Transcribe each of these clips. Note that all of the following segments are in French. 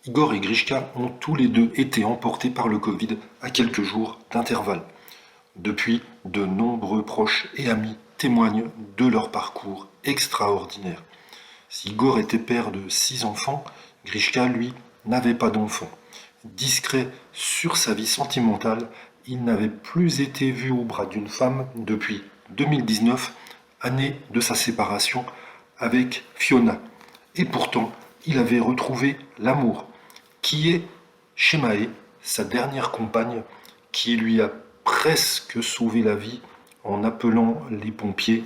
Igor et Grishka ont tous les deux été emportés par le Covid à quelques jours d'intervalle. Depuis, de nombreux proches et amis témoignent de leur parcours extraordinaire. Si Igor était père de 6 enfants, Grishka, lui, n'avait pas d'enfants. Discret sur sa vie sentimentale, il n'avait plus été vu au bras d'une femme depuis 2019, année de sa séparation avec Fiona. Et pourtant, il avait retrouvé l'amour, qui est Shemae, sa dernière compagne, qui lui a presque sauvé la vie en appelant les pompiers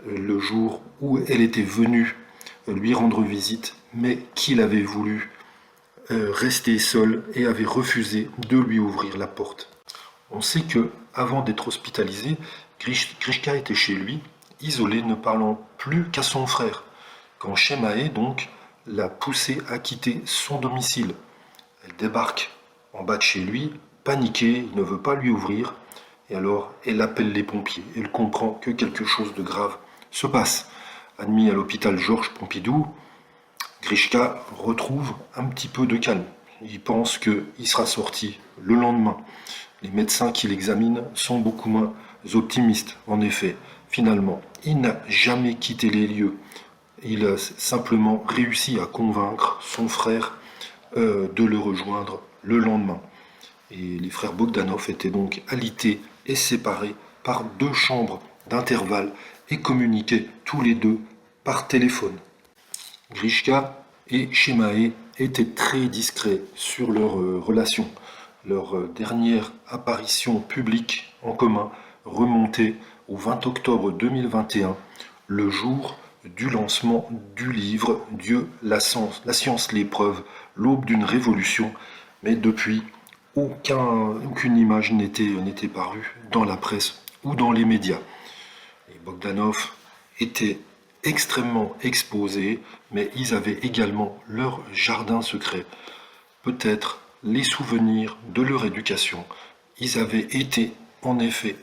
le jour où elle était venue lui rendre visite, mais qu'il avait voulu rester seul et avait refusé de lui ouvrir la porte. On sait que, avant d'être hospitalisé, Grishka était chez lui, isolé, ne parlant plus qu'à son frère, quand Shemae, donc, l'a poussé à quitter son domicile. Elle débarque en bas de chez lui, paniquée, il ne veut pas lui ouvrir, et alors elle appelle les pompiers. Elle comprend que quelque chose de grave se passe. Admis à l'hôpital Georges Pompidou, Grishka retrouve un petit peu de calme. Il pense qu'il sera sorti le lendemain. Les médecins qui l'examinent sont beaucoup moins optimistes. En effet, finalement, il n'a jamais quitté les lieux. Il a simplement réussi à convaincre son frère de le rejoindre le lendemain. Et les frères Bogdanov étaient donc alités et séparés par 2 chambres d'intervalle et communiquaient tous les deux par téléphone. Grishka et Shemae étaient très discrets sur leur relation. Leur dernière apparition publique en commun remontait au 20 octobre 2021, le jour du lancement du livre Dieu, la science, l'épreuve, l'aube d'une révolution. Mais depuis, aucune image n'était parue dans la presse ou dans les médias. Les Bogdanov étaient extrêmement exposés, mais ils avaient également leur jardin secret. Peut-être les souvenirs de leur éducation. Ils avaient été, en effet,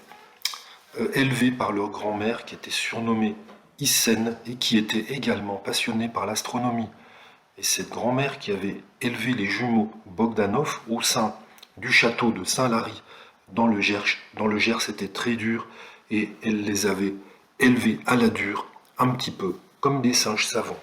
élevés par leur grand-mère qui était surnommée Isen et qui était également passionnée par l'astronomie. Et cette grand-mère qui avait élevé les jumeaux Bogdanov au sein du château de Saint-Lary dans le Gers, c'était très dur et elle les avait élevés à la dure, un petit peu comme des singes savants.